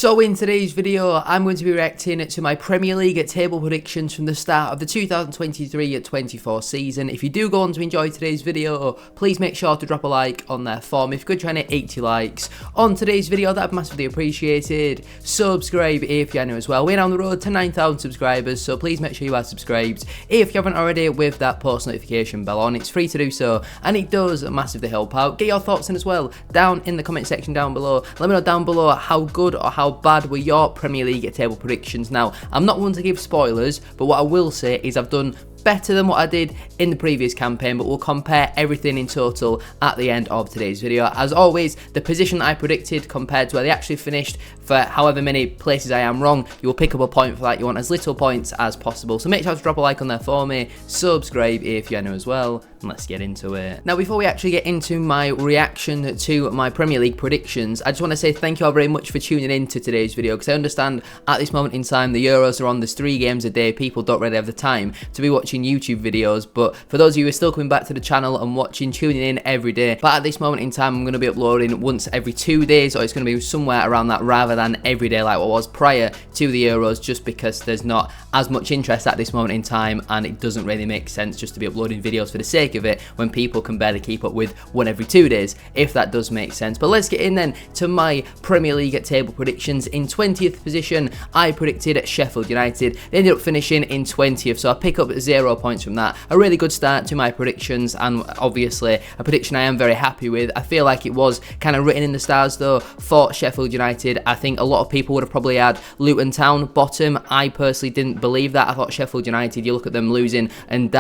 So in today's video, I'm going to be reacting to my Premier League table predictions from the start of the 2023-24 season. If you do go on to enjoy today's video, please make sure to drop a like on there for me. If you could try and hit 80 likes on today's video, that'd be massively appreciated. Subscribe if you're new as well. We're on the road to 9,000 subscribers, so please make sure you are subscribed if you haven't already, with that post notification bell on. It's free to do so, and it does massively help out. Get your thoughts in as well down in the comment section down below. Let me know down below how good or how bad were your Premier League table predictions. Now, I'm not one to give spoilers, but what I will say is I've done better than what I did in the previous campaign, but we'll compare everything in total at the end of today's video. As always, the position that I predicted compared to where they actually finished, for however many places I am wrong, you will pick up a point for that. You want as little points as possible, so make sure to drop a like on there for me, subscribe if you're new as well, and let's get into it. Now, before we actually get into my reaction to my Premier League predictions, I just want to say thank you all very much for tuning in to today's video, because I understand at this moment in time the Euros are on, there's 3 games a day, people don't really have the time to be watching YouTube videos, but for those of you who are still coming back to the channel and tuning in every day, but at this moment in time I'm going to be uploading once every 2 days, or it's going to be somewhere around that rather than every day like what was prior to the Euros, just because there's not as much interest at this moment in time, and it doesn't really make sense just to be uploading videos for the sake of it when people can barely keep up with one every 2 days, if that does make sense. But let's get in then to my Premier League table predictions. In 20th position, I predicted Sheffield United. They ended up finishing in 20th, so I pick up 0 points from that. A really good start to my predictions, and obviously a prediction I am very happy with. I feel like it was kind of written in the stars though for Sheffield United. I think a lot of people would have probably had Luton Town bottom. I personally didn't believe that. I thought Sheffield United, you look at them losing and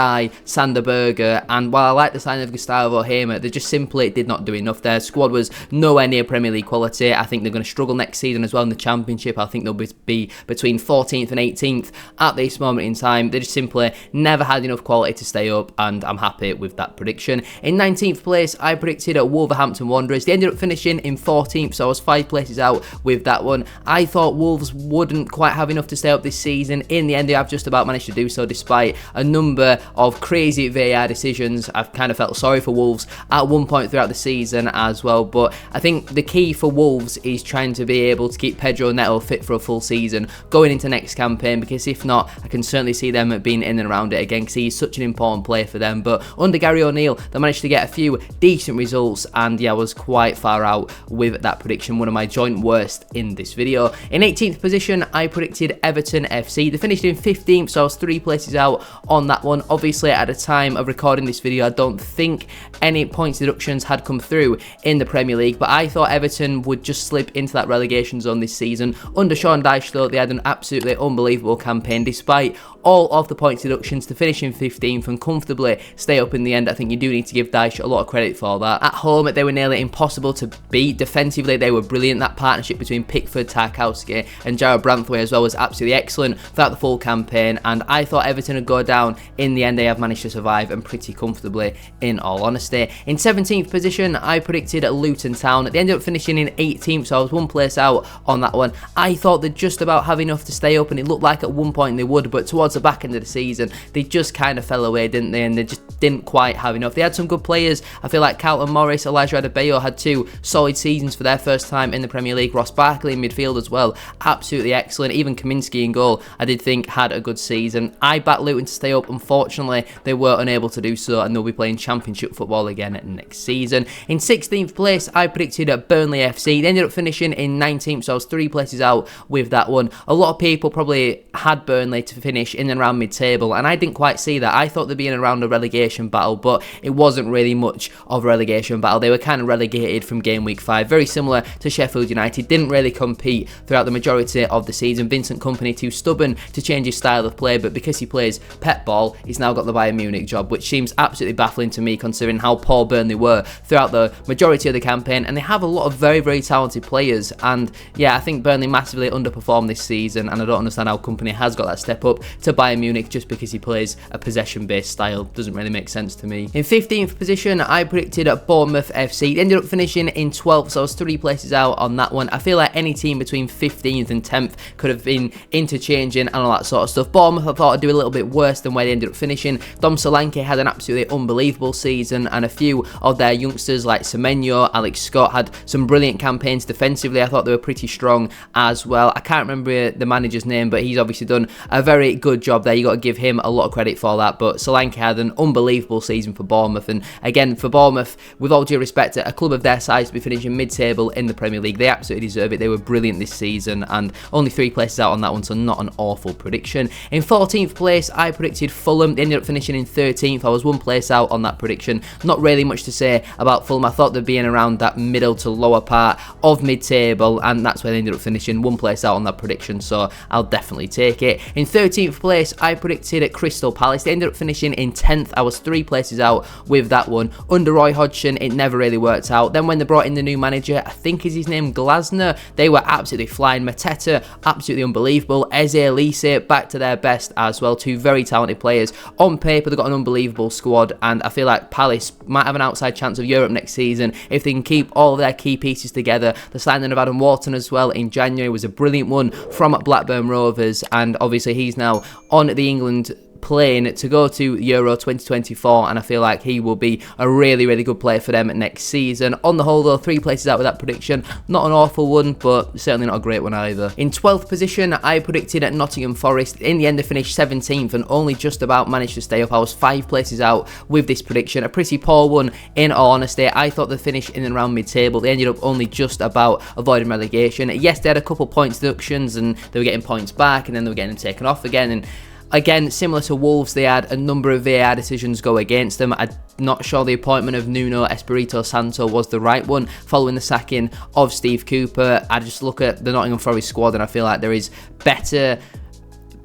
Sander Berger, and while I like the signing of Gustavo Hamer, they just simply did not do enough. Their squad was nowhere near Premier League quality. I think they're going to struggle next season as well in the Championship. I think they'll be between 14th and 18th at this moment in time. They just simply never had enough quality to stay up, and I'm happy with that prediction. In 19th place, I predicted Wolverhampton Wanderers. They ended up finishing in 14th, so I was 5 places out with that one. I thought Wolves wouldn't quite have enough to stay up this season. In the end, they have just about managed to do so, despite a number of crazy VAR decisions. I've kind of felt sorry for Wolves at one point throughout the season as well, but I think the key for Wolves is trying to be able to keep Pedro Neto fit for a full season going into next campaign, because if not, I can certainly see them being in and around it again, because he's such an important player for them. But under Gary O'Neill, they managed to get a few decent results, and yeah, I was quite far out with that prediction, one of my joint worst in this video. In 18th position, I predicted Everton FC. They finished in 15th, so I was 3 places out on that one. Obviously, at the time of recording this video, I don't think any points deductions had come through in the Premier League, but I thought Everton would just slip into that relegation zone this season. Under Sean Dyche, though, they had an absolutely unbelievable campaign, despite all of the points deductions, to finish in 15th and comfortably stay up in the end. I think you do need to give Dyche a lot of credit for that. At home, they were nearly impossible to beat. Defensively, they were brilliant. That partnership between Pickford, Tarkowski and Jarrad Branthwaite as well was absolutely excellent throughout the full campaign, and I thought Everton would go down. In the end, they have managed to survive, and pretty comfortably, in all honesty. In 17th position, I predicted Luton Town. They ended up finishing in 18th, so I was 1 place out on that one. I thought they'd just about have enough to stay up, and it looked like at one point they would, but towards the back end of the season, they just kind of fell away, didn't they? And they just didn't quite have enough. They had some good players. I feel like Carlton Morris, Elijah Adebayo had 2 solid seasons for their first time in the Premier League. Ross Barkley in midfield as well, absolutely excellent. Even Kaminsky in goal, I did think had a good season. I backed Luton to stay up. Unfortunately, they were unable to do so, and they'll be playing Championship football again next season. In 16th place, I predicted Burnley FC. They ended up finishing in 19th, so I was 3 places out with that one. A lot of people probably had Burnley to finish in and around mid-table, and I didn't quite see that. I thought they'd be in and around a relegation battle, but it wasn't really much of a relegation battle. They were kind of relegated from game week 5, very similar to Sheffield United. Didn't really compete throughout the majority of the season. Vincent Kompany too stubborn to change his style of play, but because he plays pep ball, he's now got the Bayern Munich job, which seems absolutely baffling to me considering how poor Burnley were throughout the majority of the campaign, and they have a lot of very, very talented players. And yeah, I think Burnley massively underperformed this season, and I don't understand how Kompany has got that step up to Bayern Munich just because he plays a possession-based style. Doesn't really make sense to me. In 15th position, I predicted Bournemouth FC. They ended up finishing in 12th, so I was 3 places out on that one. I feel like any team between 15th and 10th could have been interchanging and all that sort of stuff. Bournemouth, I thought, I'd do a little bit worse than where they ended up finishing. Dom Solanke had an absolute absolutely unbelievable season, and a few of their youngsters like Semenyo, Alex Scott had some brilliant campaigns defensively. I thought they were pretty strong as well. I can't remember the manager's name, but he's obviously done a very good job there. You got to give him a lot of credit for that. But Solanke had an unbelievable season for Bournemouth, and again for Bournemouth, with all due respect, a club of their size to be finishing mid-table in the Premier League, they absolutely deserve it. They were brilliant this season, and only 3 places out on that one, so not an awful prediction. In 14th place, I predicted Fulham. They ended up finishing in 13th. I was 1 place out on that prediction. Not really much to say about Fulham. I thought they'd be in around that middle to lower part of mid-table, and that's where they ended up finishing. 1 place out on that prediction, so I'll definitely take it. In 13th place, I predicted at Crystal Palace. They ended up finishing in 10th. I was 3 places out with that one. Under Roy Hodgson, it never really worked out. Then when they brought in the new manager, I think is his name Glasner, they were absolutely flying. Mateta, absolutely unbelievable. Eze Elise, back to their best as well. 2 very talented players. On paper, they've got an unbelievable squad, and I feel like Palace might have an outside chance of Europe next season if they can keep all of their key pieces together. The signing of Adam Wharton as well in January was a brilliant one from Blackburn Rovers, and obviously he's now on the England plane to go to Euro 2024, and I feel like he will be a really, really good player for them next season. On the whole though, 3 places out with that prediction. Not an awful one, but certainly not a great one either. In 12th position, I predicted at Nottingham Forest. In the end, they finished 17th and only just about managed to stay up. I was 5 places out with this prediction. A pretty poor one, in all honesty. I thought they'd finish in and around mid-table. They ended up only just about avoiding relegation. Yes, they had a couple points deductions, and they were getting points back, and then they were getting them taken off again, and again, similar to Wolves, they had a number of VAR decisions go against them. I'm not sure the appointment of Nuno Espirito Santo was the right one following the sacking of Steve Cooper. I just look at the Nottingham Forest squad and I feel like there is better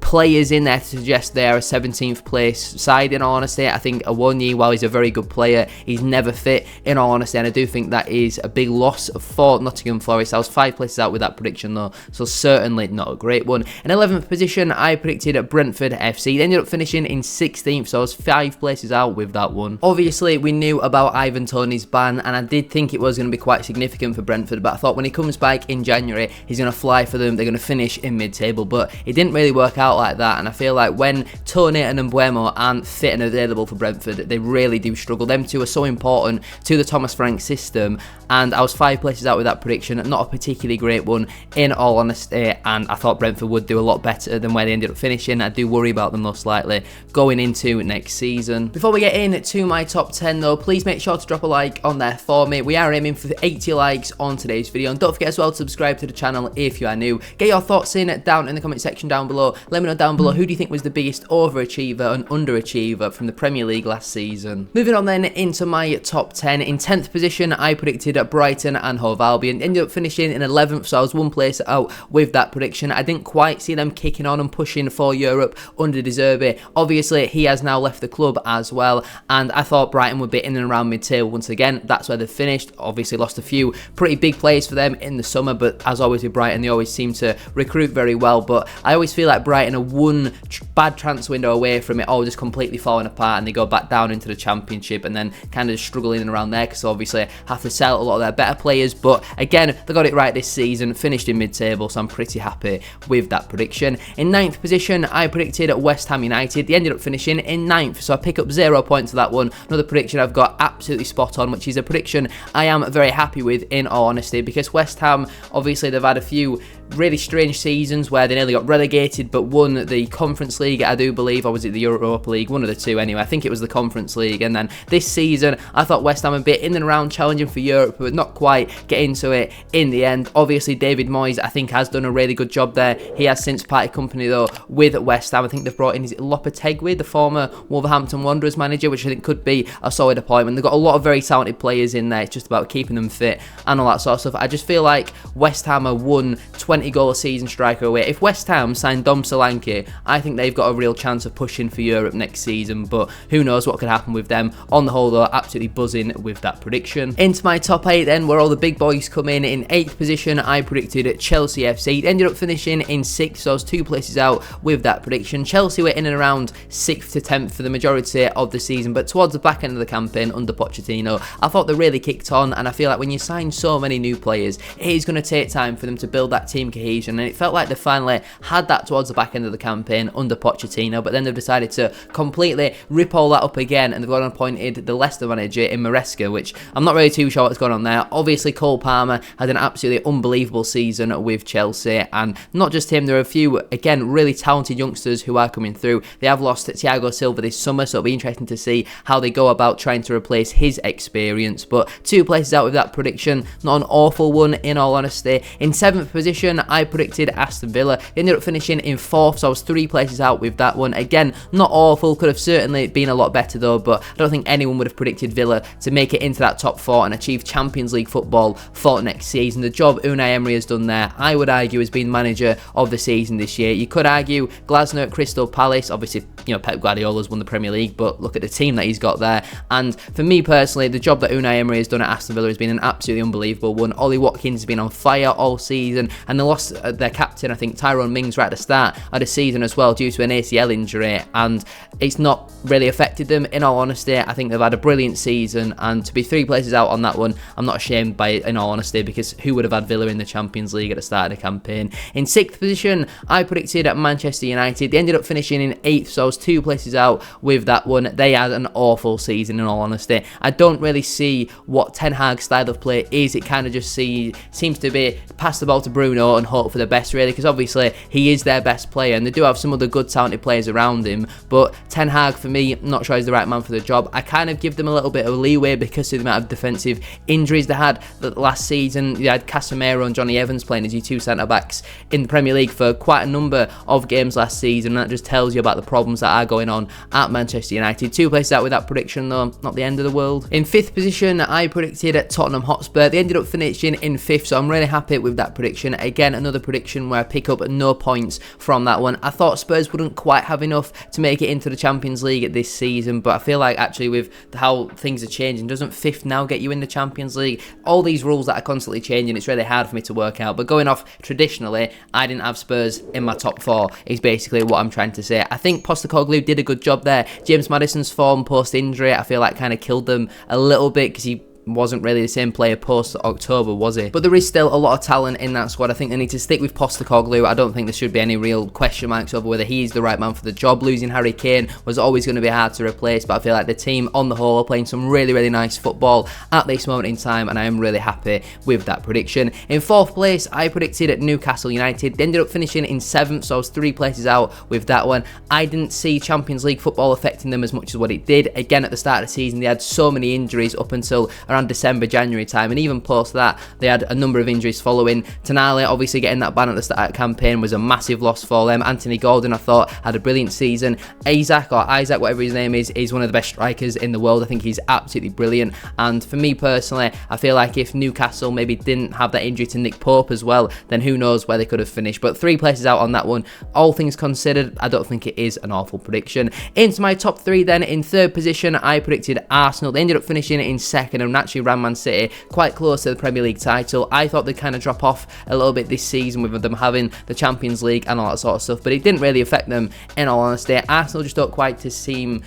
players in there to suggest they are a 17th place side. In all honesty, I think Awoniyi, while he's a very good player, he's never fit, in all honesty, and I do think that is a big loss for Nottingham Forest. I was 5 places out with that prediction though, so certainly not a great one. In 11th position, I predicted at Brentford FC. They ended up finishing in 16th, so I was 5 places out with that one. Obviously, we knew about Ivan Toney's ban, and I did think it was going to be quite significant for Brentford, but I thought when he comes back in January, he's going to fly for them. They're going to finish in mid-table, but it didn't really work out like that, and I feel like when Toney and Mbeumo aren't fit and available for Brentford, they really do struggle. Them two are so important to the Thomas Frank system, and I was 5 places out with that prediction. Not a particularly great one, in all honesty, and I thought Brentford would do a lot better than where they ended up finishing. I do worry about them though slightly going into next season. Before we get into my top 10 though, please make sure to drop a like on there for me. We are aiming for 80 likes on today's video, and don't forget as well to subscribe to the channel if you are new. Get your thoughts in down in the comment section down below. Let me know down below, who do you think was the biggest overachiever and underachiever from the Premier League last season? Moving on then into my top 10. In 10th position, I predicted at Brighton and Hove Albion. Ended up finishing in 11th, so I was 1 place out with that prediction. I didn't quite see them kicking on and pushing for Europe under De Zerbi. Obviously, he has now left the club as well, and I thought Brighton would be in and around mid-table once again. That's where they finished. Obviously, lost a few pretty big players for them in the summer, but as always with Brighton, they always seem to recruit very well. But I always feel like Brighton are one bad transfer window away from it all just completely falling apart, and they go back down into the Championship and then kind of struggling in around there because obviously have to sell a lot of their better players. But again, they got it right this season, finished in mid-table, so I'm pretty happy with that prediction. In 9th position, I predicted at West Ham United. They ended up finishing in 9th, so I pick up 0 points for that one. Another prediction I've got absolutely spot on, which is a prediction I am very happy with, in all honesty, because West Ham, obviously they've had a few really strange seasons where they nearly got relegated but won the Conference League, I do believe, or was it the Europa League? One of the two anyway. I think it was the Conference League. And then this season, I thought West Ham a bit in and around challenging for Europe, but not quite get into it in the end. Obviously, David Moyes, I think, has done a really good job there. He has since parted company, though, with West Ham. I think they've brought in, is it Lopetegui, the former Wolverhampton Wanderers manager, which I think could be a solid appointment. They've got a lot of very talented players in there. It's just about keeping them fit and all that sort of stuff. I just feel like West Ham are 20-goal a season striker away. If West Ham sign Dom Solanke, I think they've got a real chance of pushing for Europe next season, but who knows what could happen with them. On the whole though, absolutely buzzing with that prediction. Into my top 8 then, where all the big boys come in. In 8th position, I predicted at Chelsea FC. It ended up finishing in 6th, so I was 2 places out with that prediction. Chelsea were in and around 6th to 10th for the majority of the season, but towards the back end of the campaign under Pochettino, I thought they really kicked on, and I feel like when you sign so many new players, it is going to take time for them to build that team team cohesion, and it felt like they finally had that towards the back end of the campaign under Pochettino, but then they've decided to completely rip all that up again, and they've gone and appointed the Leicester manager in Maresca, which I'm not really too sure what's going on there. Obviously, Cole Palmer had an absolutely unbelievable season with Chelsea, and not just him, there are a few, again, really talented youngsters who are coming through. They have lost Thiago Silva this summer, so it'll be interesting to see how they go about trying to replace his experience, but 2 places out with that prediction, not an awful one in all honesty. In 7th position, I predicted Aston Villa. They ended up finishing in 4th, so I was 3 places out with that one. Again, not awful, could have certainly been a lot better though, but I don't think anyone would have predicted Villa to make it into that top 4 and achieve Champions League football for next season. The job Unai Emery has done there, I would argue, has been manager of the season this year. You could argue Glasner at Crystal Palace, obviously, you know, Pep Guardiola's won the Premier League, but look at the team that he's got there. And for me personally, the job that Unai Emery has done at Aston Villa has been an absolutely unbelievable one. Ollie Watkins has been on fire all season, and they lost their captain, I think, Tyrone Mings, right at the start of the season as well due to an ACL injury, and it's not really affected them. In all honesty, I think they've had a brilliant season, and to be 3 places out on that one, I'm not ashamed by it, in all honesty, because who would have had Villa in the Champions League at the start of the campaign? In 6th position, I predicted at Manchester United. They ended up finishing in 8th, so I was 2 places out with that one. They had an awful season, in all honesty. I don't really see what Ten Hag's style of play is. It kind of just seems to be pass the ball to Bruno and hope for the best, really, because obviously he is their best player, and they do have some other good talented players around him, but Ten Hag, for me, I'm not sure he's the right man for the job. I kind of give them a little bit of leeway because of the amount of defensive injuries they had last season. You had Casemiro and Johnny Evans playing as your 2 centre-backs in the Premier League for quite a number of games last season, and that just tells you about the problems that are going on at Manchester United. 2 places out with that prediction though, not the end of the world. In 5th position, I predicted at Tottenham Hotspur. They ended up finishing in 5th, so I'm really happy with that prediction. Again, another prediction where I pick up no points from that one. I thought Spurs wouldn't quite have enough to make it into the Champions League this season, but I feel like actually with how things are changing, doesn't 5th now get you in the Champions League? All these rules that are constantly changing, it's really hard for me to work out, but going off traditionally, I didn't have Spurs in my top 4 is basically what I'm trying to say. I think Postecoglou did a good job there. James Maddison's form post-injury, I feel like kind of killed them a little bit because he wasn't really the same player post October, was he? But there is still a lot of talent in that squad. I think they need to stick with Postecoglou. I don't think there should be any real question marks over whether he's the right man for the job. Losing Harry Kane was always going to be hard to replace, but I feel like the team on the whole are playing some really, really nice football at this moment in time, and I am really happy with that prediction. In 4th place, I predicted at Newcastle United. They ended up finishing in 7th, so I was 3 places out with that one. I didn't see Champions League football affecting them as much as what it did. Again, at the start of the season, they had so many injuries up until around December, January time, and even post that they had a number of injuries following. Tonali obviously getting that ban at the start of the campaign was a massive loss for them. Anthony Gordon, I thought, had a brilliant season. Isaac, whatever his name is one of the best strikers in the world. I think he's absolutely brilliant, and for me personally, I feel like if Newcastle maybe didn't have that injury to Nick Pope as well, then who knows where they could have finished. But 3 places out on that one. All things considered, I don't think it is an awful prediction. Into my top 3 then, in 3rd position, I predicted Arsenal. They ended up finishing in 2nd and actually ran Man City quite close to the Premier League title. I thought they'd kind of drop off a little bit this season with them having the Champions League and all that sort of stuff, but it didn't really affect them, in all honesty. Arsenal just don't quite seem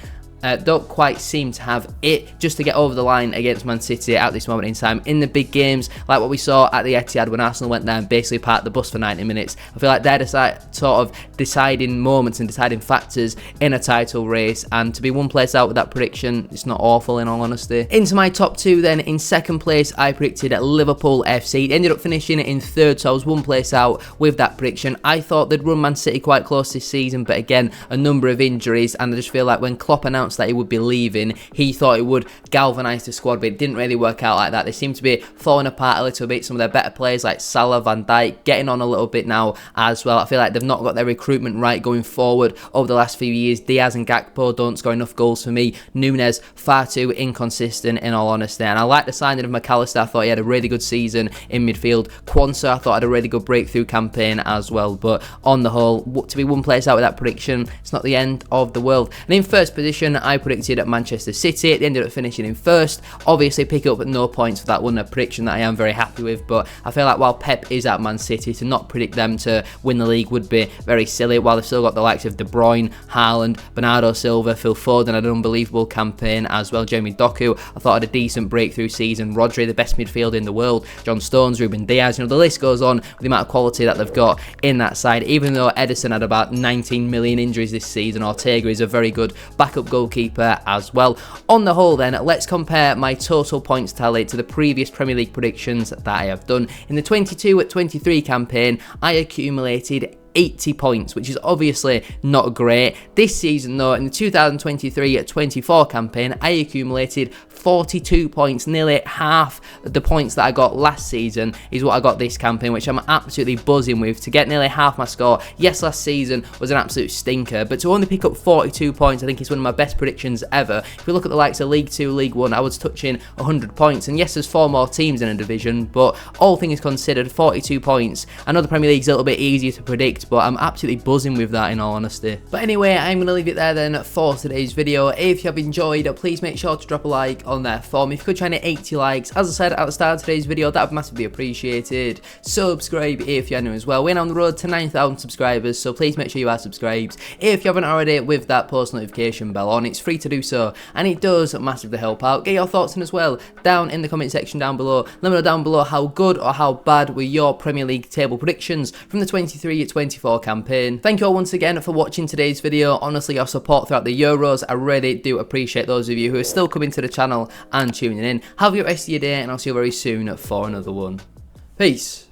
to have it just to get over the line against Man City at this moment in time. In the big games, like what we saw at the Etihad when Arsenal went there and basically parked the bus for 90 minutes, I feel like they're sort of deciding moments and deciding factors in a title race, and to be 1 place out with that prediction, it's not awful, in all honesty. Into my top 2 then, in 2nd place, I predicted at Liverpool FC. They ended up finishing in 3rd, so I was 1 place out with that prediction. I thought they'd run Man City quite close this season, but again, a number of injuries, and I just feel like when Klopp announced that he would be leaving, he thought it would galvanise the squad, but it didn't really work out like that. They seem to be falling apart a little bit. Some of their better players like Salah, Van Dijk, getting on a little bit now as well. I feel like they've not got their recruitment right going forward over the last few years. Diaz and Gakpo don't score enough goals for me. Núñez, far too inconsistent, in all honesty. And I like the signing of McAllister. I thought he had a really good season in midfield. Quansah, I thought, had a really good breakthrough campaign as well. But on the whole, to be 1 place out with that prediction, it's not the end of the world. And in 1st position, I predicted Manchester City. They ended up finishing in first. Obviously, pick up no points for that one, a prediction that I am very happy with. But I feel like while Pep is at Man City, to not predict them to win the league would be very silly. While they've still got the likes of De Bruyne, Haaland, Bernardo Silva, Phil Foden had an unbelievable campaign as well. Jeremy Doku, I thought, had a decent breakthrough season. Rodri, the best midfielder in the world. John Stones, Ruben Diaz, the list goes on with the amount of quality that they've got in that side. Even though Ederson had about 19 million injuries this season, Ortega is a very good backup goalkeeper as well. On the whole then, let's compare my total points tally to the previous Premier League predictions that I have done. In the 22-23 campaign, I accumulated 80 points, which is obviously not great. This season though, in the 2023-24 campaign, I accumulated 42 points, nearly half the points that I got last season is what I got this campaign, which I'm absolutely buzzing with. To get nearly half my score, yes, last season was an absolute stinker, but to only pick up 42 points, I think is one of my best predictions ever. If we look at the likes of League 2, League 1, I was touching 100 points, and yes, there's 4 more teams in a division, but all things considered, 42 points. I know the Premier League's a little bit easier to predict, but I'm absolutely buzzing with that in all honesty. But anyway, I'm going to leave it there then for today's video. If you have enjoyed, please make sure to drop a like on there for me. If you could try and hit 80 likes, as I said at the start of today's video, that would massively appreciated. Subscribe if you're new as well. We're on the road to 9,000 subscribers, so please make sure you are subscribed. If you haven't already, with that post notification bell on, it's free to do so, and it does massively help out. Get your thoughts in as well down in the comment section down below. Let me know down below how good or how bad were your Premier League table predictions from the 23-24 campaign. Thank you all once again for watching today's video. Honestly, your support throughout the Euros, I really do appreciate those of you who are still coming to the channel and tuning in. Have a good rest of your day, and I'll see you very soon for another one. Peace.